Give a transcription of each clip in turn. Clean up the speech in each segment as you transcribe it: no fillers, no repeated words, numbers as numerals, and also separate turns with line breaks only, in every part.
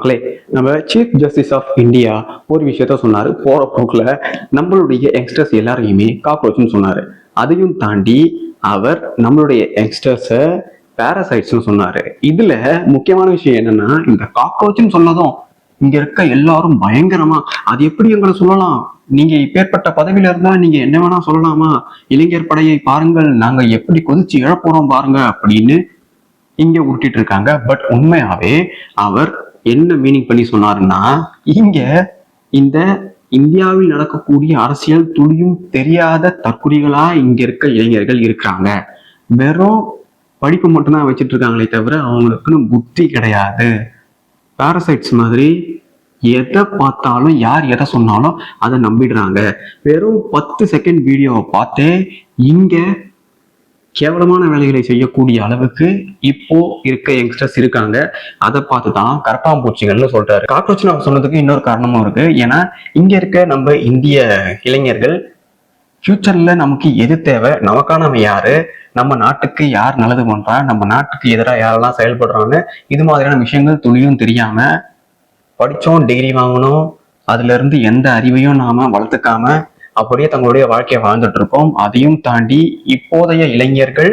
மக்களே, நம்ம chief justice of India ஒரு விஷயத்த சொன்னாரு. போற போக்குல நம்மளுடைய யங்ஸ்டர்ஸ் எல்லாரையுமே காக்ரோச்னு சொன்னாரு. அதையும் தாண்டி அவர் நம்மளுடைய யங்ஸ்டர்ஸ பாராசைட்ஸ்னு சொன்னாரு. இதுல முக்கியமான விஷயம் என்னன்னா, இந்த காக்ரோச்னு சொன்னதும் இங்க இருக்க எல்லாரும் பயங்கரமா அது எப்படி எங்களை சொல்லலாம், நீங்க இப்பேற்பட்ட பதவியில இருந்தா நீங்க என்ன வேணா சொல்லலாமா, இளைஞர் படையை பாருங்கள், நாங்க எப்படி கொதிச்சு எழப்போறோம் பாருங்க அப்படின்னு இங்க உருட்டிட்டு இருக்காங்க. பட் உண்மையாவே அவர் என்ன மீனிங் பண்ணி சொன்னாருன்னா, இங்க இந்த இந்தியாவில் நடக்கக்கூடிய அரசியல் துளியும் தெரியாத தற்குறிகளா இங்க இருக்க இளைஞர்கள் இருக்கிறாங்க. வெறும் படிப்பு மட்டும்தான் வச்சுட்டு இருக்காங்களே தவிர அவங்களுக்குன்னு புத்தி கிடையாது. பாரசைட்ஸ் மாதிரி எதை பார்த்தாலும் யார் எதை சொன்னாலும் அதை நம்பிடுறாங்க. வெறும் 10 செகண்ட் வீடியோவை பார்த்தே இங்க கேவலமான வேலைகளை செய்யக்கூடிய அளவுக்கு இப்போ இருக்க யங்ஸ்டர்ஸ் இருக்காங்க. அதை பார்த்து தான் கரப்பாம்பூச்சிகள்னு சொல்றாரு. காக்ரோச் அவர் சொன்னதுக்கு இன்னொரு காரணமும் இருக்கு. ஏன்னா இங்க இருக்க நம்ம இந்திய இளைஞர்கள் ஃபியூச்சர்ல நமக்கு எது தேவை, நமக்கானவன் யாரு, நம்ம நாட்டுக்கு யார் நல்லது பண்றா, நம்ம நாட்டுக்கு எதிராக யாரெல்லாம் செயல்படுறான்னு இது மாதிரியான விஷயங்கள் துளியும் தெரியாம படிச்சோம், டிகிரி வாங்கணும், அதுல இருந்து எந்த அறிவையும் நாம வளர்த்துக்காம அப்படியே தங்களுடைய வாழ்க்கையை வாழ்ந்துட்டு இருக்கோம். அதையும் தாண்டி இப்போதைய இளைஞர்கள்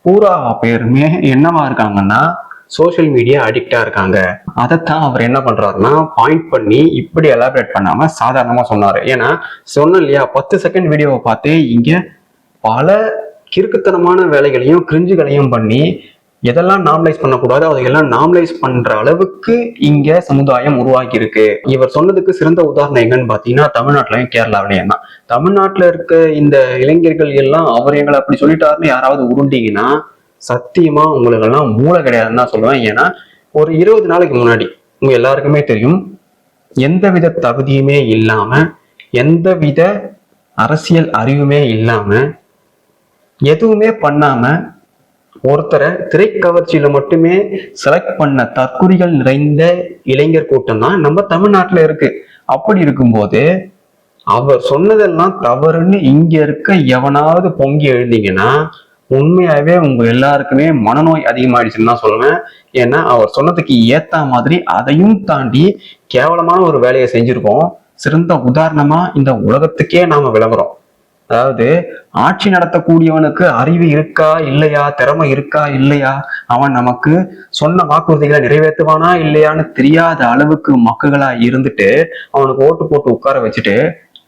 பூரா பேருமே என்னவா இருக்காங்கன்னா சோசியல் மீடியா அடிக்டா இருக்காங்க. அதைத்தான் அவர் என்ன பண்றாருன்னா பாயிண்ட் பண்ணி இப்படி எலாபரேட் பண்ணாம சாதாரணமா சொன்னாரு. ஏன்னா சொன்ன இல்லையா, 10 செகண்ட் வீடியோவை பார்த்தே இங்க பல கிறுக்குத்தனமான வேலைகளையும் கிரிஞ்சுகளையும் பண்ணி எதெல்லாம் நார்மலைஸ் பண்ணக்கூடாது அதையெல்லாம் நார்மலைஸ் பண்ற அளவுக்கு இங்க சமுதாயம் உருவாக்கி இருக்கு. இவர் சொன்னதுக்கு சிறந்த உதாரணம் எங்கன்னு பாத்தீங்கன்னா தமிழ்நாட்டுலயும் கேரளாவிலையும் தான். தமிழ்நாட்டுல இருக்க இந்த இளைஞர்கள் எல்லாம் அவர் எங்களை அப்படி சொல்லிட்டாருன்னு யாராவது உருண்டீங்கன்னா சத்தியமா உங்களுக்கு எல்லாம் மூளை கிடையாதுன்னு தான் சொல்லுவேன். ஏன்னா ஒரு 20 நாளைக்கு முன்னாடி உங்க எல்லாருக்குமே தெரியும், எந்தவித தகுதியுமே இல்லாம எந்தவித அரசியல் அறிவுமே இல்லாம எதுவுமே பண்ணாம ஒருத்தரை திரைக்கவர்ச்சியில மட்டுமே செலக்ட் பண்ண தற்குறிகள் நிறைந்த இளைஞர் கூட்டம் தான் நம்ம தமிழ்நாட்டுல இருக்கு. அப்படி இருக்கும்போது அவர் சொன்னதெல்லாம் தவறுன்னு இங்க இருக்க எவனாவது பொங்கி எழுந்தீங்கன்னா உண்மையாவே உங்க எல்லாருக்குமே மனநோய் அதிகமாயிடுச்சுன்னு தான் சொல்லுவேன். ஏன்னா அவர் சொன்னதுக்கு ஏத்த மாதிரி அதையும் தாண்டி கேவலமான ஒரு வேலையை செஞ்சிருக்கோம். சிறந்த உதாரணமா இந்த உலகத்துக்கே நாம விளங்குறோம். அதாவது ஆட்சி நடத்தக்கூடியவனுக்கு அறிவு இருக்கா இல்லையா, திறமை இருக்கா இல்லையா, அவன் நமக்கு சொன்ன வாக்குறுதிகளை நிறைவேற்றுவானா இல்லையான்னு தெரியாத அளவுக்கு மக்களா இருந்துட்டு அவனுக்கு ஓட்டு போட்டு உட்கார வச்சுட்டு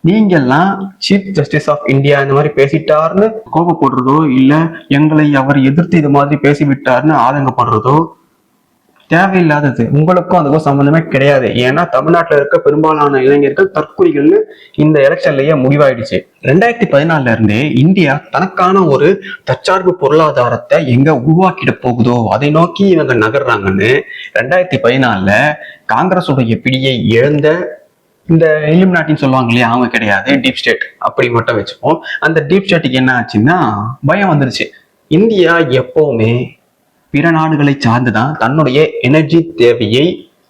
நீங்க எல்லாம் சீஃப் ஜஸ்டிஸ் ஆஃப் இந்தியா இந்த மாதிரி பேசிட்டாருன்னு கோபப்படுறதோ இல்ல எங்களை அவர் எதிர்த்து இது மாதிரி பேசிவிட்டாருன்னு ஆதங்கப்படுறதோ தேவையில்லாதது. உங்களுக்கும் அதுக்கும் சம்பந்தமே கிடையாது. ஏன்னா தமிழ்நாட்டில் இருக்க பெரும்பாலான இளைஞர்கள் தற்குறிகள்னு இந்த எலெக்ஷன்லயே முடிவாயிடுச்சு. 2014 இருந்தே இந்தியா தனக்கான ஒரு தற்சார்பு பொருளாதாரத்தை எங்க உருவாக்கிட போகுதோ அதை நோக்கி இவங்க நகர்றாங்கன்னு 2014 காங்கிரஸுடைய பிடியை இழந்த இந்த இலுமினாட்டின்னு சொல்லுவாங்க இல்லையா, அவங்க கிடையாது, டீப் ஸ்டேட் அப்படி மட்டும் வச்சுப்போம். அந்த டீப் ஸ்டேட்டுக்கு என்ன ஆச்சுன்னா பயம் வந்துருச்சு. இந்தியா எப்பவுமே பிற நாடுகளை சார்ந்துதான் தன்னுடைய எனர்ஜி தேவையை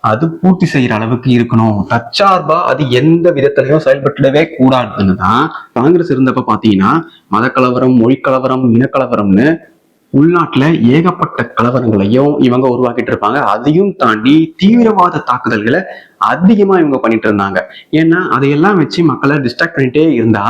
அது பூர்த்தி செய்யற அளவுக்கு இருக்கணும். தற்சார்பா அது எந்த விதத்திலையும் செயல்பட்டுடவே கூடாதுன்னு தான் காங்கிரஸ் இருந்தப்ப பாத்தீங்கன்னா மத கலவரம், மொழி கலவரம், இனக்கலவரம்னு உள்நாட்டுல ஏகப்பட்ட கலவரங்களையும் இவங்க உருவாக்கிட்டு இருப்பாங்க. அதையும் தாண்டி தீவிரவாத தாக்குதல்களை அதிகமா இவங்க பண்ணிட்டு இருந்தாங்க. ஏன்னா அதையெல்லாம் வச்சு மக்களை டிஸ்ட்ராக்ட் பண்ணிட்டே இருந்தா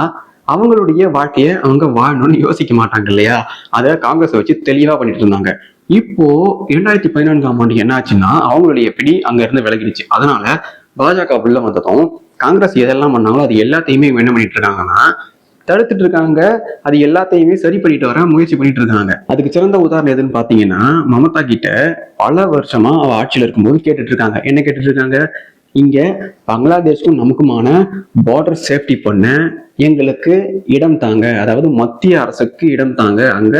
அவங்களுடைய வாழ்க்கையை அவங்க வாழணும்னு யோசிக்க மாட்டாங்க இல்லையா. அதை காங்கிரஸ் வச்சு தெளிவா பண்ணிட்டு இருந்தாங்க. இப்போ 2014ஆம் ஆண்டு என்ன ஆச்சுன்னா அவங்களுடைய பிடி அங்க இருந்து விலகிடுச்சு. அதனால பாஜக உள்ள வந்ததும் காங்கிரஸ் எதெல்லாம் பண்ணாங்களோ அது எல்லாத்தையுமே என்ன பண்ணிட்டு இருக்காங்கன்னா தடுத்துட்டு இருக்காங்க. அது எல்லாத்தையுமே சரி பண்ணிட்டு வர முயற்சி பண்ணிட்டு இருக்காங்க. அதுக்கு சிறந்த உதாரணம் எதுன்னு பாத்தீங்கன்னா மமதா கிட்ட பல வருஷமா அவ ஆட்சியில இருக்கும்போது கேட்டுட்டு இருக்காங்க. என்ன கேட்டுட்டு இருக்காங்க, இங்க பங்களாதேஷ்க்கும் நமக்குமான பார்டர் சேஃப்டி பண்ண எங்களுக்கு இடம் தாங்க, அதாவது மத்திய அரசுக்கு இடம் தாங்க, அங்க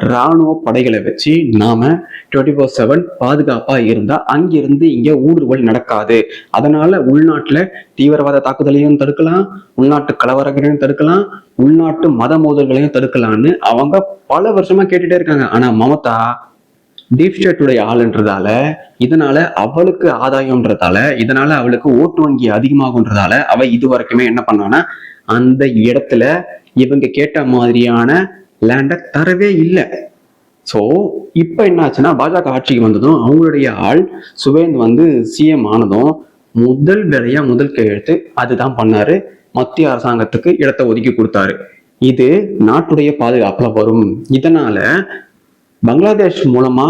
இராணுவ படைகளை வச்சு நாம 24/7 பாதுகாப்பா இருந்தா அங்கிருந்து இங்க ஊடுருவல் நடக்காது. அதனால உள்நாட்டுல தீவிரவாத தாக்குதலையும் தடுக்கலாம், உள்நாட்டு கலவரங்களையும் தடுக்கலாம், உள்நாட்டு மத மோதல்களையும் தடுக்கலாம்னு அவங்க பல வருஷமா கேட்டுட்டே இருக்காங்க. ஆனா மமதா டீப் ஸ்டேட்டுடைய ஆளுன்றதால, இதனால அவளுக்கு ஆதாயம்ன்றதால, இதனால அவளுக்கு ஓட்டு வங்கி அதிகமாகுன்றதால அவ இது வரைக்குமே என்ன பண்ணான்னா அந்த இடத்துல இவங்க கேட்ட மாதிரியான லேண்டை தரவே இல்லை. ஸோ இப்போ என்ன ஆச்சுன்னா பாஜக ஆட்சிக்கு வந்ததும் அவங்களுடைய ஆள் சுவேந்த் வந்து சிஎம் ஆனதும் முதல் வேலையா முதல் கையெழுத்து அதுதான் பண்ணாரு. மத்திய அரசாங்கத்துக்கு இடத்தை ஒதுக்கி கொடுத்தாரு. இது நாட்டுடைய பாதுகாப்புல வரும். இதனால பங்களாதேஷ் மூலமா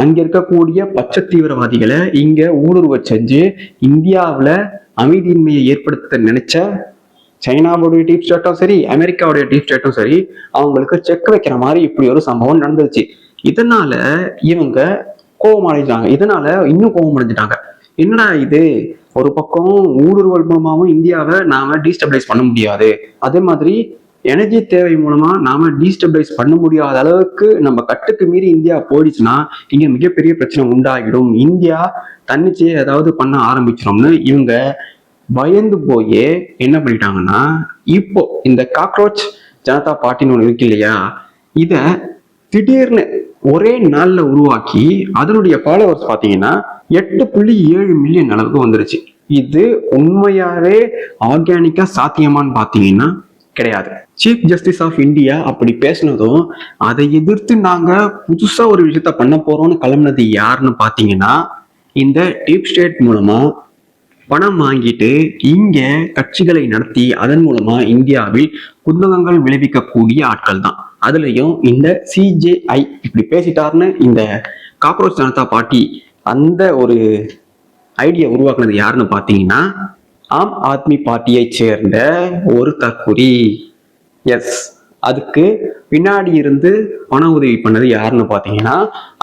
அங்க இருக்கக்கூடிய பச்சை தீவிரவாதிகளை இங்க ஊடுருவ செஞ்சு இந்தியாவில் அமைதியின்மையை ஏற்படுத்த நினைச்ச சைனாவுடைய டீப் ஸ்டேட்டும் சரி, அமெரிக்காவுடைய டீப் ஸ்டேட்டும் சரி, அவங்களுக்கு செக் வைக்கிற மாதிரி இப்படி ஒரு சம்பவம் நடந்துச்சு. இதனால இவங்க கோபம் அடைஞ்சாங்க. இதனால இன்னும் கோபம் அடைஞ்சிட்டாங்க. என்னடா இது, ஒரு பக்கம் ஊடுருவல் மூலமாவும் இந்தியாவை நாம டீஸ்டபிளைஸ் பண்ண முடியாது, அதே மாதிரி எனர்ஜி தேவை மூலமா நாம டீஸ்டபிளைஸ் பண்ண முடியாத அளவுக்கு நம்ம கட்டுக்கு மீறி இந்தியா போயிடுச்சுன்னா இங்க மிகப்பெரிய பிரச்சனை உண்டாகிடும், இந்தியா தன்னிச்சையே ஏதாவது பண்ண ஆரம்பிச்சிடும்னு இவங்க பயந்து போயே என்ன பண்ணிட்டாங்கன்னா, இப்போ இந்த காக்ரோச் ஜனதா பார்ட்டின்னு ஒன்று இருக்கு இல்லையா, இத திடீர்னு ஒரே நாள்ல உருவாக்கி அதனுடைய ஃபாலோவர்ஸ் பாத்தீங்கன்னா 8.7 மில்லியன் அளவுக்கு வந்துருச்சு. இது உண்மையாவே ஆர்கானிக்கா சாத்தியமான்னு பாத்தீங்கன்னா கிடையாது. சீஃப் ஜஸ்டிஸ் ஆஃப் இந்தியா அப்படி பேசினதும் அதை எதிர்த்து நாங்க புதுசா ஒரு விஷயத்த பண்ண போறோம்னு கிளம்பினது யாருன்னு பாத்தீங்கன்னா இந்த டீப் ஸ்டேட் மூலமா பணம் வாங்கிட்டு இங்க கட்சிகளை நடத்தி அதன் மூலமா இந்தியாவில் குந்தகங்கள் விளைவிக்கக்கூடிய ஆட்கள் தான். அதுலயும் இந்த சிஜேஐ இப்படி பேசிட்டாருன்னு இந்த காக்ரோச் ஜனதா பார்ட்டி அந்த ஒரு ஐடியா உருவாக்குனது யாருன்னு பாத்தீங்கன்னா ஆம் ஆத்மி பார்ட்டியை சேர்ந்த ஒரு தற்குறி. எஸ், அதுக்கு பின்னாடி இருந்து பண உதவி பண்ணது யாருன்னு பாத்தீங்கன்னா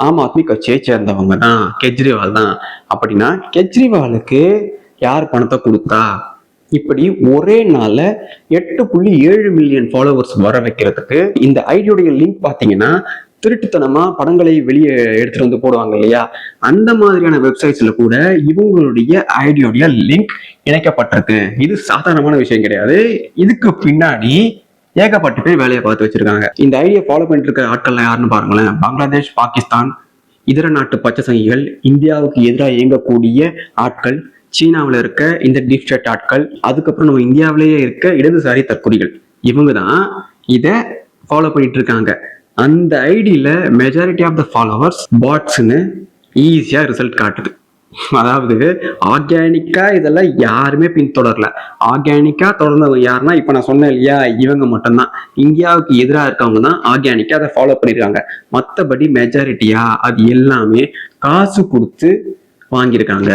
ஆம் ஆத்மி கட்சியை சேர்ந்தவங்க தான், கெஜ்ரிவால் தான். அப்படின்னா கெஜ்ரிவாலுக்கு யார் பணத்தை கொடுத்தா? இப்படி ஒரே நாள்ல 8.7 மில்லியன் ஃபாலோவர்ஸ் வர வைக்கிறதுக்கு இந்த ஐடியோடைய லிங்க் பாத்தீங்கன்னா திருட்டுத்தனமா படங்களை வெளியே எடுத்துட்டு வந்து போடுவாங்க இல்லையா, அந்த மாதிரியான வெப்சைட்ஸ்ல கூட இவங்களுடைய ஐடியோடைய லிங்க் இணைக்கப்பட்டிருக்கு. இது சாதாரணமான விஷயம் கிடையாது. இதுக்கு பின்னாடி ஏகப்பட்ட பேர் வேலையை பார்த்து வச்சிருக்காங்க. இந்த ஐடியா ஃபாலோ பண்ணிட்டு இருக்க ஆட்கள் யாருன்னு பாருங்களேன். பங்களாதேஷ், பாகிஸ்தான், இதர நாட்டு பச்சை சங்கிகள், இந்தியாவுக்கு எதிராக இயங்கக்கூடிய ஆட்கள், சீனாவில் இருக்க இந்த டீப் ஸ்டேட் ஆட்கள், அதுக்கப்புறம் நம்ம இந்தியாவிலேயே இருக்க இடதுசாரி தற்கொலைகள், இவங்க தான் இதை ஃபாலோ பண்ணிட்டு இருக்காங்க. அந்த ஐடியில மெஜாரிட்டி ஆஃப் த ஃபாலோவர்ஸ் பாட்ஸ்ன்னு ஈஸியா ரிசல்ட் காட்டுது. அதாவது ஆர்கானிக்கா இதெல்லாம் யாருமே பின்தொடரல. ஆர்கானிக்கா தொடர்ந்தவங்க யாருன்னா இப்ப நான் சொன்னேன் இல்லையா, இவங்க மட்டும்தான். இந்தியாவுக்கு எதிராக இருக்கவங்க தான் ஆர்கானிக்கா அதை ஃபாலோ பண்ணிருக்காங்க. மற்றபடி மெஜாரிட்டியா அது எல்லாமே காசு கொடுத்து வாங்கியிருக்காங்க.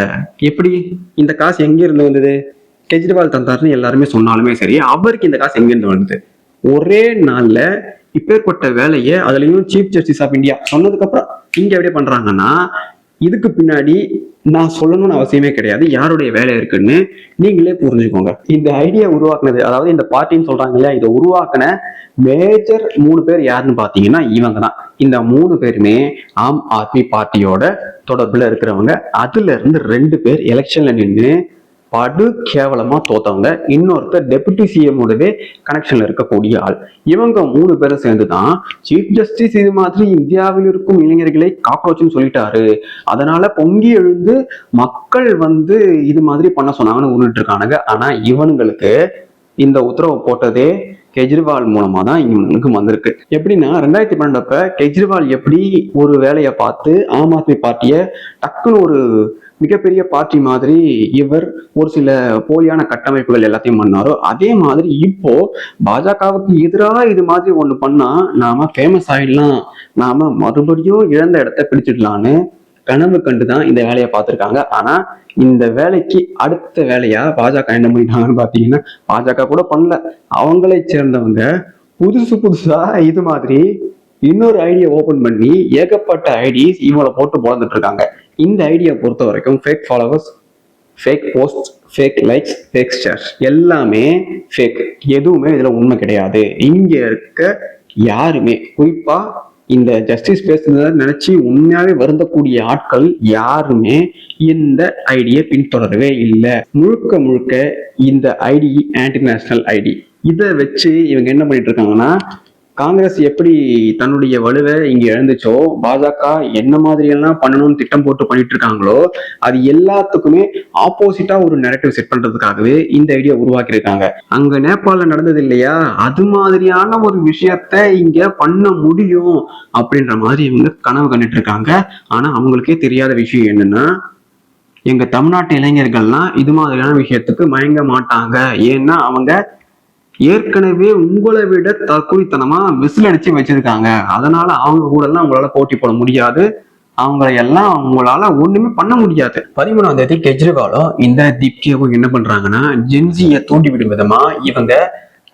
எப்படி இந்த காசு எங்க இருந்து வந்தது? கெஜ்ரிவால் தந்தாருன்னு எல்லாருமே சொன்னாலுமே சரி, அவருக்கு இந்த காசு எங்க இருந்து வந்தது? ஒரே நாள்ல இப்பேற்பட்ட வேலையை, அதுலயும் சீஃப் ஜஸ்டிஸ் ஆஃப் இந்தியா சொன்னதுக்கு அப்புறம் இங்க எப்படி பண்றாங்கன்னா, இதுக்கு பின்னாடி நான் சொல்லணும்னு அவசியமே கிடையாது, யாருடைய வேலை இருக்குன்னு நீங்களே புரிஞ்சுக்கோங்க. இந்த ஐடியா உருவாக்குனது, அதாவது இந்த பார்ட்டின்னு சொல்றாங்க இல்லையா, இதை உருவாக்குன மேஜர் 3 பேர் யாருன்னு பாத்தீங்கன்னா இவங்க தான். இந்த 3 பேருமே ஆம் ஆத்மி பார்ட்டியோட தொடர்புல இருக்கிறவங்க. அதுல இருந்து 2 பேர் எலெக்ஷன்ல நின்று படு கேவலமா தோத்தவங்க. இன்னொருத்தர் டெபுட்டி சிஎம்மோடவே கனெக்ஷன்ல இருக்கக்கூடிய ஆள். இவங்க 3 பேரும் சேர்ந்துதான் சீஃப் ஜஸ்டிஸ் இது மாதிரி இந்தியாவில் இருக்கும் இளைஞர்களை காக்ரோச்னு சொல்லிட்டாரு, அதனால பொங்கி எழுந்து மக்கள் வந்து இது மாதிரி பண்ண சொன்னாங்கன்னு உருட்டு இருக்கானுங்க. ஆனா இவனுங்களுக்கு இந்த உத்தரவு போட்டதே கெஜ்ரிவால் மூலமா தான் இவங்களுக்கு வந்திருக்கு. எப்படின்னா 2012 கெஜ்ரிவால் எப்படி ஒரு வேலையை பார்த்து ஆம் ஆத்மி பார்ட்டியை டக்குன்னு ஒரு மிகப்பெரிய பார்ட்டி மாதிரி இவர் ஒரு சில போலியான கட்டமைப்புகள் எல்லாத்தையும் பண்ணாரோ, அதே மாதிரி இப்போ பாஜகவுக்கு எதிராக இது மாதிரி ஒண்ணு பண்ணா நாம ஃபேமஸ் ஆயிடலாம், நாம மறுபடியும் இழந்த இடத்த பிடிச்சிடலான்னு கனவு கண்டுதான் இந்த வேலையை பார்த்திருக்காங்க. ஆனா இந்த வேலைக்கு அடுத்த வேலையா பாஜக என்ன பண்ணிட்டாங்கன்னு பாத்தீங்கன்னா, பாஜக கூட பண்ணல, அவங்களை சேர்ந்தவங்க புதுசா இது மாதிரி இன்னொரு ஐடியா ஓபன் பண்ணி ஏகப்பட்ட ஐடிஸ் இவங்களை போட்டு பொழந்துட்டு இருக்காங்க. இந்த ஐடியா பொறுத்த வரைக்கும் fake followers, fake post, fake likes, fake shares எல்லாமே ஃபேக். எதுவுமே இதுல உண்மை கிடையாது. இங்க இருக்க யாருமே, குறிப்பா இந்த ஜஸ்டிஸ் பேசுறத நினைச்சு உண்மையாவே வருந்தக்கூடிய ஆட்கள் யாருமே இந்த ஐடியை பின்தொடரவே இல்லை. முழுக்க முழுக்க இந்த ஐடி ஆன்டி நேஷனல் ஐடி. இதை வச்சு இவங்க என்ன பண்ணிட்டு இருக்காங்கன்னா, காங்கிரஸ் எப்படி தன்னுடைய வலுவை இங்க இழந்துச்சோ, பாஜக என்ன மாதிரி எல்லாம் பண்ணணும்னு திட்டம் போட்டு பண்ணிட்டு இருக்காங்களோ, அது எல்லாத்துக்குமே ஆப்போசிட்டா ஒரு நெரட்டிவ் செட் பண்றதுக்காகவே இந்த ஐடியா உருவாக்கி இருக்காங்க. அங்க நேபாளல நடந்தது இல்லையா, அது மாதிரியான ஒரு விஷயத்த இங்க பண்ண முடியும் அப்படின்ற மாதிரி இவங்க கனவு கண்டுட்டு இருக்காங்க. ஆனா அவங்களுக்கே தெரியாத விஷயம் என்னன்னா, எங்க தமிழ்நாட்டு இளைஞர்கள்லாம் இது மாதிரியான விஷயத்துக்கு மயங்க மாட்டாங்க. ஏன்னா அவங்க ஏற்கனவே உங்களை விட தற்குறித்தனமா விசில் அடிச்சு வச்சிருக்காங்க. அதனால அவங்க கூட எல்லாம் உங்களால போட்டி போட முடியாது. அவங்களை எல்லாம் உங்களால ஒண்ணுமே பண்ண முடியாது. 13ஆம் தேதி கெஜ்ரிவாலும் இந்த தீப்கேவும் என்ன பண்றாங்கன்னா, ஜென்சியை தூண்டிவிடும் விதமா இவங்க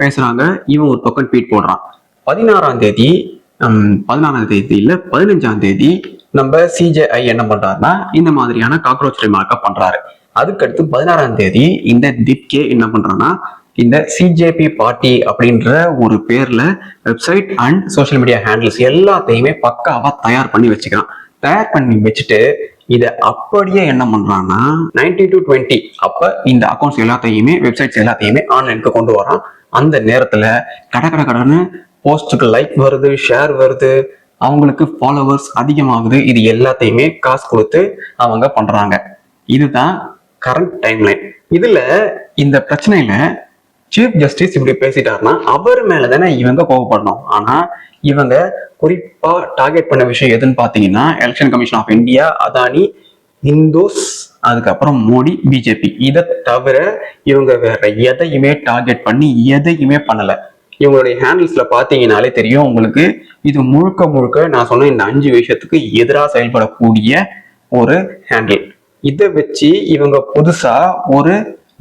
பேசுறாங்க. இவன் ஒரு பக்கம் ட்வீட் போடுறான். 16ஆம் தேதி 16ஆம் தேதி இல்ல 15ஆம் தேதி நம்ம சிஜேஐ என்ன பண்றாருன்னா இந்த மாதிரியான காக்ரோச் ரிமார்க்கா பண்றாரு. அதுக்கடுத்து 16ஆம் தேதி இந்த தீப்கே என்ன பண்றான்னா, இந்த சிஜேபி பார்ட்டி அப்படின்ற ஒரு பேர்ல website and social media handles எல்லாத்தையுமே பக்காவா தயார் பண்ணி வச்சுக்கிறான். தயார் பண்ணி வச்சுட்டு இதை அப்படியே என்ன பண்றான்னா 90-20 அப்ப இந்த அக்கௌண்ட்ஸ் எல்லாத்தையுமே வெப்சைட்ஸ் எல்லாத்தையுமே ஆன்லைனுக்கு கொண்டு வரான். அந்த நேரத்துல கடன்னு போஸ்டுக்கு லைக் வருது, ஷேர் வருது, அவங்களுக்கு ஃபாலோவர்ஸ் அதிகமாகுது. இது எல்லாத்தையுமே காசு கொடுத்து அவங்க பண்றாங்க. இதுதான் கரண்ட் டைம்லைன். இதுல இந்த பிரச்சனையில சீஃப் ஜஸ்டிஸ் இப்படி பேசிட்டாருன்னா அவர் மேலதானே இவங்க கோவப்படணும். ஆனா இவங்க குறிப்பா டார்கெட் பண்ண விஷயம் எதுன்னு பாத்தீங்கன்னா, election commission of India, Adani, Hindus, அதுக்கப்புறம் மோடி, பிஜேபி. இதை தவிர இவங்க வேற எதையுமே டார்கெட் பண்ணி எதையுமே பண்ணல. இவங்களுடைய ஹேண்டில்ஸ்ல பாத்தீங்கன்னாலே தெரியும் உங்களுக்கு, இது முழுக்க முழுக்க நான் சொன்ன இந்த 5 விஷயத்துக்கு எதிராக செயல்படக்கூடிய ஒரு ஹேண்டில். இதை வச்சு இவங்க புதுசா ஒரு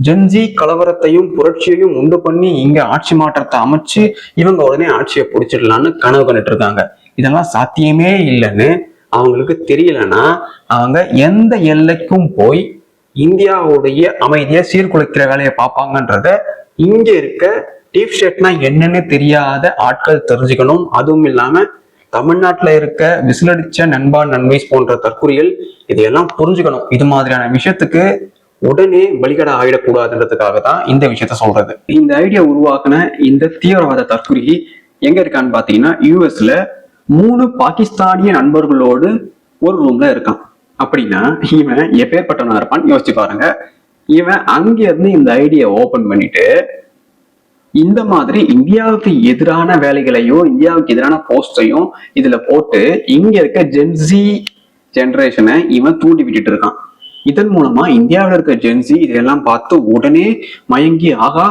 ஜென்சி கலவரத்தையும் புரட்சியையும் உண்டு பண்ணி இங்க ஆட்சி மாற்றத்தை அமைச்சு இவங்க உடனே ஆட்சியை பிடிச்சிடலான்னு கனவு கண்டுட்டு இருக்காங்க. இதெல்லாம் சாத்தியமே இல்லைன்னு அவங்களுக்கு தெரியலன்னா அவங்க எந்த எல்லைக்கும் போய் இந்தியாவுடைய அமைதியை சீர்குலைக்கிற வேலையை பார்ப்பாங்கன்றத இங்க இருக்க டீப் ஸ்டேட்னா என்னன்னு தெரியாத ஆட்கள் தெரிஞ்சுக்கணும். அதுவும் இல்லாம தமிழ்நாட்டுல இருக்க விசிலடிச்ச நண்பா நன்மைஸ் போன்ற தற்கொலைகள் இதையெல்லாம் புரிஞ்சுக்கணும். இது மாதிரியான விஷயத்துக்கு உடனே பலிகடா ஆயிடக்கூடாதுன்றதுக்காக தான் இந்த விஷயத்த சொல்றது. இந்த ஐடியா உருவாக்குன இந்த தீவிரவாத தற்கொலை எங்க இருக்கான்னு பாத்தீங்கன்னா, யூஎஸ்ல 3 பாகிஸ்தானிய நண்பர்களோடு ஒரு ரூம்ல இருக்கான். அப்படின்னா இவன் எப்பேற்பட்டவனா இருப்பான்னு யோசிச்சு பாருங்க. இவன் அங்க இருந்து இந்த ஐடியா ஓபன் பண்ணிட்டு இந்த மாதிரி இந்தியாவுக்கு எதிரான வேலைகளையும் இந்தியாவுக்கு எதிரான போஸ்டையும் இதுல போட்டு இங்க இருக்க ஜென்சி ஜெனரேஷனை இவன் தூண்டி விட்டுட்டு இருக்கான். இதன் மூலமா இந்தியாவில் இருக்க ஜென்சி இதெல்லாம் பார்த்து உடனே மயங்கி, ஆகா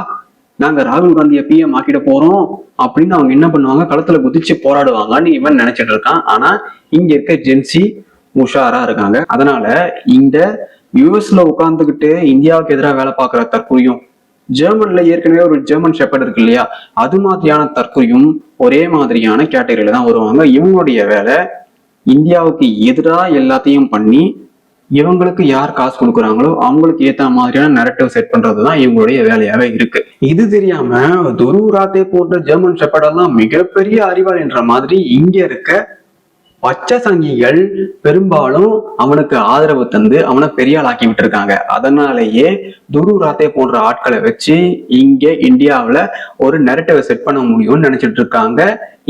நாங்க ராகுல் காந்தியை பிஎம் ஆக்கிட போறோம் அப்படின்னு அவங்க என்ன பண்ணுவாங்க, களத்துல குதிச்சு போராடுவாங்கன்னு இவன் நினைச்சிட்டு இருக்கான். ஆனா இங்க இருக்க ஜென்சி உஷாரா இருக்காங்க. அதனால இந்த யூஎஸ்ல உட்கார்ந்துகிட்டு இந்தியாவுக்கு எதிராக வேலை பார்க்கிற தற்கொலையும், ஜெர்மன்ல ஏற்கனவே ஒரு ஜெர்மன் ஷெப்பர்ட் இருக்கு இல்லையா, அது மாதிரியான தற்கொலையும் ஒரே மாதிரியான கேட்டகரியில தான் வருவாங்க. இவங்களுடைய வேலை இந்தியாவுக்கு எதிராக எல்லாத்தையும் பண்ணி இவங்களுக்கு யார் காசு கொடுக்குறாங்களோ அவங்களுக்கு ஏத்த மாதிரியான நரேட்டிவ் செட் பண்றதுதான் இவங்களுடைய வேலையாவே இருக்கு. இது தெரியாம துருராத்தே போன்ற ஜெர்மன் ஷெப்பர்டெல்லாம் மிகப்பெரிய அறிவாள் என்ற மாதிரி இங்க இருக்க பச்சை சங்கிகள் பெரும்பாலும் அவனுக்கு ஆதரவு தந்து அவனை பெரிய ஆள் ஆக்கி விட்டு இருக்காங்க. அதனாலேயே துருராத்தே போன்ற ஆட்களை வச்சு இங்க இந்தியாவில ஒரு நெரட்டிவ் செட் பண்ண முடியும்னு நினைச்சிட்டு இருக்காங்க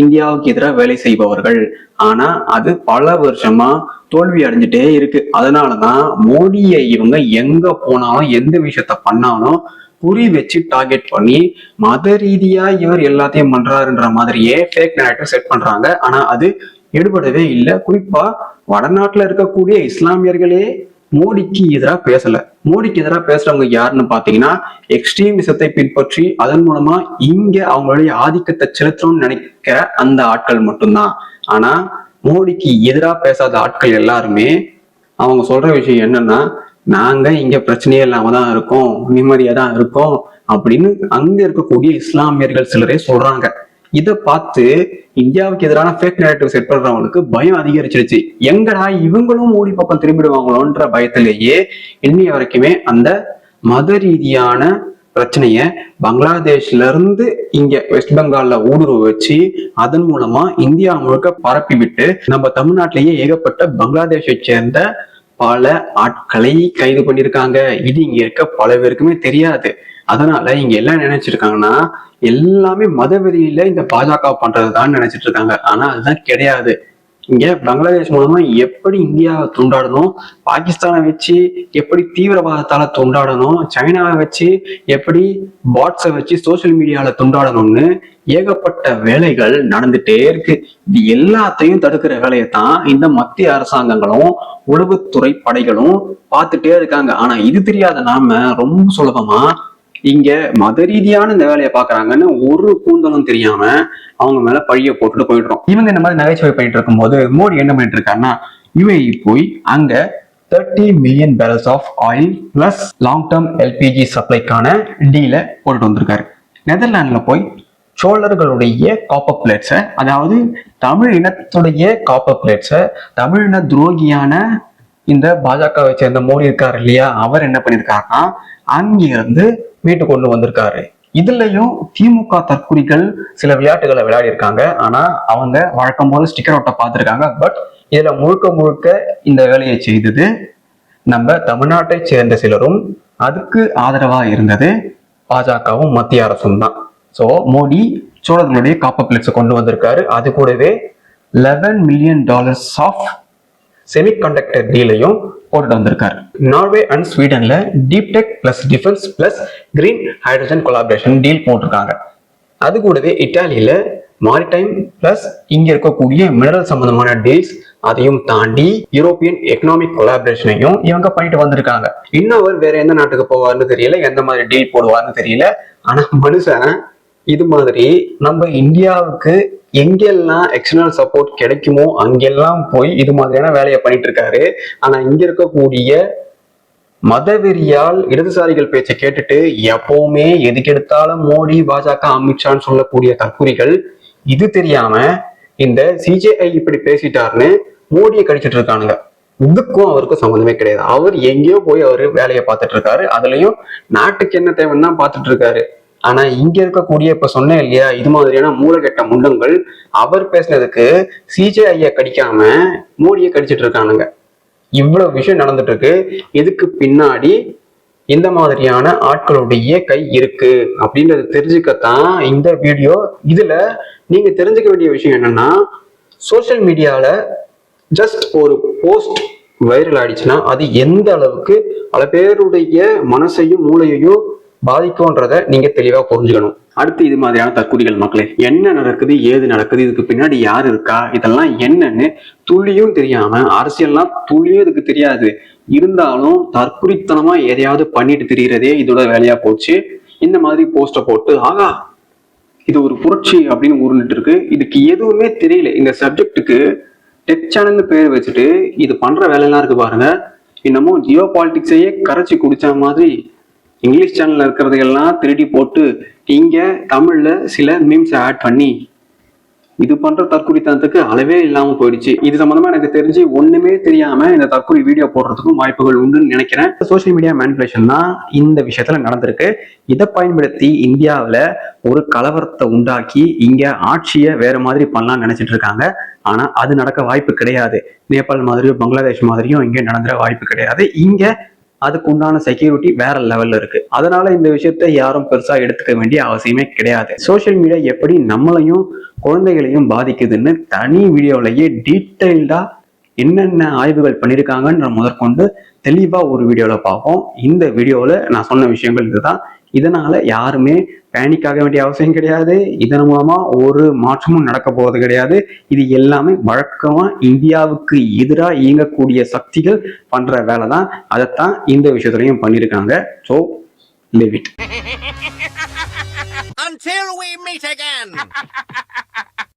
இந்தியாவுக்கு எதிராக வேலை செய்பவர்கள். ஆனா அது பல வருஷமா தோல்வி அடைஞ்சிட்டே இருக்கு. அதனாலதான் மோடியை இவங்க எங்க போனாலும் எந்த விஷயத்த பண்ணாலும் குறி வச்சு டார்கெட் பண்ணி மத ரீதியா இவர் எல்லாத்தையும் பண்றாருன்ற மாதிரியே ஃபேக் நரேட்டிவ் செட் பண்றாங்க. ஆனா அது எடுபடவே இல்லை. குறிப்பா வடநாட்டுல இருக்கக்கூடிய இஸ்லாமியர்களே மோடிக்கு எதிராக பேசல. மோடிக்கு எதிராக பேசுறவங்க யாருன்னு பாத்தீங்கன்னா, எக்ஸ்ட்ரீமிசத்தை பின்பற்றி அதன் மூலமா இங்க அவங்களுடைய ஆதிக்கத்தை செலுத்தணும்னு நினைக்கிற அந்த ஆட்கள் மட்டும்தான். ஆனா மோடிக்கு எதிராக பேசாத ஆட்கள் எல்லாருமே அவங்க சொல்ற விஷயம் என்னன்னா, நாங்க இங்க பிரச்சனையே இல்லாம தான் இருக்கோம், நிம்மதியா தான் இருக்கோம் அப்படின்னு அங்க இருக்கக்கூடிய இஸ்லாமியர்கள் சிலரே சொல்றாங்க. இதை பார்த்து இந்தியாவுக்கு எதிரான ஃபேக் நரேட்டிவ் செட் பண்றவங்களுக்கு பயம் அதிகரிச்சிருச்சு. எங்கடா இவங்களும் மோடி பக்கம் திரும்பிடுவாங்களோன்ற பயத்திலேயே இன்னைய வரைக்குமே அந்த மத ரீதியான பிரச்சனைய பங்களாதேஷ்ல இருந்து இங்க வெஸ்ட் பெங்கால்ல ஊடுருவ வச்சு அதன் மூலமா இந்தியா முழுக்க பரப்பி விட்டு நம்ம தமிழ்நாட்டிலேயே ஏகப்பட்ட பங்களாதேஷை சேர்ந்த பல ஆட்களை கைது பண்ணியிருக்காங்க. இது இங்க இருக்க பல பேருக்குமே தெரியாது. அதனால இங்க எல்லாம் நினைச்சிருக்காங்கன்னா எல்லாமே மதவெறியில இந்த பாஜக பண்றதுதான் நினைச்சிட்டு இருக்காங்க. ஆனா அதுதான் கிடையாது. இங்க பங்களாதேஷ் மூலமா எப்படி இந்தியாவை துண்டாடணும், பாகிஸ்தானை வச்சு எப்படி தீவிரவாதத்தால துண்டாடணும், சைனாவை வச்சு எப்படி பாட்ஸை வச்சு சோசியல் மீடியால துண்டாடணும்னு ஏகப்பட்ட வேலைகள் நடந்துட்டே இருக்கு. இது எல்லாத்தையும் தடுக்கிற வேலையை தான் இந்த மத்திய அரசாங்கங்களும் உளவுத்துறை படைகளும் பார்த்துட்டே இருக்காங்க. ஆனா இது தெரியாத நாம ரொம்ப சுலபமா இங்க மத ரீதியான இந்த வேலையை பாக்குறாங்கன்னு ஒரு கூந்தலும் தெரியாம அவங்க மேல பழிய போட்டுட்டு போயிடுறோம். இவங்க இந்த மாதிரி நகைச்சுவை பண்ணிட்டு இருக்கும்போது மோடி என்ன பண்ணிட்டு இருக்காருன்னா, யுஏஇ போய் அங்க 30 million barrels of oil plus long term LPG சப்ளைக்கான டீல போட்டுட்டு வந்திருக்காரு. நெதர்லாந்துல போய் சோழர்களுடைய காப்பர் பிளேட்ஸை, அதாவது தமிழ் இனத்துடைய காப்பர் பிளேட்ஸை தமிழின துரோகியான இந்த பாஜகவை சேர்ந்த மோடி இருக்காரு இல்லையா, அவர் என்ன பண்ணிருக்காருன்னா அங்கிருந்து மீட்டு கொண்டு வந்திருக்காரு. இதுலயும் திமுக தற்குறிகள் சில விளையாட்டுகளை விளையாடி இருக்காங்க. ஆனா அவங்க வழக்கம் போல ஸ்டிக்கர் ஒட்ட பார்த்திருக்காங்க. பட் இதுல முழுக்க முழுக்க இந்த வேலையை செய்தது நம்ம தமிழ்நாட்டை சேர்ந்த சிலரும், அதுக்கு ஆதரவா இருந்தது பாஜகவும் மத்திய அரசும் தான். ஸோ மோடி சோழர்களுடைய காப்பர் பிளேட்ஸை கொண்டு வந்திருக்காரு. அது கூடவே $11 மில்லியன் ஆஃப் செமிகண்டக்டர் டீலையும் போட்டுட்டு வந்திருக்காரு. நார்வே அண்ட் ஸ்வீடன்ல deep tech plus defence plus green hydrogen collaboration deal போட்டிருக்காங்க. அது கூடவே இட்டாலியில மாரிடைம் பிளஸ் இங்க இருக்கக்கூடிய மினரல் சம்பந்தமான டீல்ஸ், அதையும் தாண்டி யூரோப்பியன் எக்கனாமிக் கொலாபரேஷனையும் இவங்க பண்ணிட்டு வந்திருக்காங்க. இன்னும் அவர் வேற எந்த நாட்டுக்கு போவார்னு தெரியல, எந்த மாதிரி டீல் போடுவார்னு தெரியல. ஆனா மனுஷன் இது மாதிரி நம்ம இந்தியாவுக்கு எங்கெல்லாம் எக்ஸ்டர்னல் சப்போர்ட் கிடைக்குமோ அங்கெல்லாம் போய் இது மாதிரியான வேலையை பண்ணிட்டு இருக்காரு. ஆனா இங்க இருக்கக்கூடிய மதவெறியால் இடதுசாரிகள் பேச்சை கேட்டுட்டு எப்பவுமே எதுக்கெடுத்தாலும் மோடி பாஜக அமித்ஷான்னு சொல்லக்கூடிய தற்குறிகள் இது தெரியாம இந்த சிஜேஐ இப்படி பேசிட்டாருன்னு மோடியை கடிச்சிட்டு இருக்கானுங்க. இதுக்கும் அவருக்கும் சம்மந்தமே கிடையாது. அவர் எங்கேயோ போய் அவரு வேலையை பார்த்துட்டு இருக்காரு. அதுலயும் நாட்டுக்கு என்ன தேவைன்னு தான் பார்த்துட்டு இருக்காரு. ஆனா இங்க இருக்கக்கூடிய இப்ப சொன்னேன் இல்லையா, இது மாதிரியான மூலகெட்ட முண்டங்கள் அவர் பேசினதுக்கு சிஜேஐய கடிக்காம மோடியை கடிச்சிட்டு இருக்கானுங்க. இவ்வளவு விஷயம் நடந்துட்டு இருக்கு. இதுக்கு பின்னாடி இந்த மாதிரியான ஆட்களுடைய கை இருக்கு அப்படின்றது தெரிஞ்சுக்கத்தான் இந்த வீடியோ. இதுல நீங்க தெரிஞ்சுக்க வேண்டிய விஷயம் என்னன்னா, சோசியல் மீடியால ஜஸ்ட் ஒரு போஸ்ட் வைரல் ஆயிடுச்சுன்னா அது எந்த அளவுக்கு பல பேருடைய மனசையும் மூளையையும் பாதிக்கும்ன்றத நீங்க தெளிவா புரிஞ்சுக்கணும். அடுத்து இது மாதிரியான தற்குறிகள் மக்களே, என்ன நடக்குது, ஏது நடக்குது, இதுக்கு பின்னாடி யாரு இருக்கா, இதெல்லாம் என்னன்னு துளியும் தெரியாம, அரசியல்லாம் துளியும் இதுக்கு தெரியாது, இருந்தாலும் தற்குறித்தனமா எதையாவது பண்ணிட்டு திரியறதே இதோட வேலையா போச்சு. இந்த மாதிரி போஸ்ட போட்டு ஆகா இது ஒரு புரட்சி அப்படின்னு உருண்டுட்டு இருக்கு. இதுக்கு எதுவுமே தெரியல. இந்த சப்ஜெக்டுக்கு டெக் சேனல்னு பேர் வச்சுட்டு இது பண்ற வேலையெல்லாம் இருக்கு பாருங்க. இன்னமும் ஜியோ பாலிட்டிக்ஸையே கரைச்சி குடிச்ச மாதிரி இங்கிலீஷ் சேனல்ல இருக்கிறதையெல்லாம் திருடி போட்டு இங்க தமிழ்ல சில மீம்ஸ் ஆட் பண்ணி இது பண்ற தற்குறித்தனத்துக்கு அளவே இல்லாம போயிடுச்சு. இது சம்பந்தமா எனக்கு தெரிஞ்சு ஒண்ணுமே தெரியாம இந்த தற்குறி வீடியோ போடுறதுக்கும் வாய்ப்புகள் உண்டுன்னு நினைக்கிறேன். சோசியல் மீடியா மேனிபுலேஷன் தான் இந்த விஷயத்துல நடந்திருக்கு. இதை பயன்படுத்தி இந்தியாவில ஒரு கலவரத்தை உண்டாக்கி இங்க ஆட்சியை வேற மாதிரி பண்ணலாம்னு நினைச்சிட்டு இருக்காங்க. ஆனா அது நடக்க வாய்ப்பு கிடையாது. நேபாள் மாதிரியும் பங்களாதேஷ் மாதிரியும் இங்க நடந்துற வாய்ப்பு கிடையாது. இங்க அதுக்கு உண்டான செக்யூரிட்டி வேற லெவல்ல இருக்கு. அதனால இந்த விஷயத்த யாரும் பெருசா எடுத்துக்க வேண்டிய அவசியமே கிடையாது. சோசியல் மீடியா எப்படி நம்மளையும் குழந்தைகளையும் பாதிக்குதுன்னு தனி வீடியோலயே டீட்டெயில்டா என்னென்ன ஆய்வுகள் பண்ணியிருக்காங்கன்ற முதற்கொண்டு தெளிவா ஒரு வீடியோல பார்ப்போம். இந்த வீடியோல நான் சொன்ன விஷயங்கள் இதுதான். இதனால யாருமே பேனிக் ஆக வேண்டிய அவசியம் கிடையாது. இதன் மூலமா ஒரு மாற்றமும் நடக்க போவது கிடையாது. இது எல்லாமே வழக்கமா இந்தியாவுக்கு எதிராக இயங்கக்கூடிய சக்திகள் பண்ற வேலை தான். அதைத்தான் இந்த விஷயத்துலயும் பண்ணியிருக்காங்க. So live it.
Until we meet again.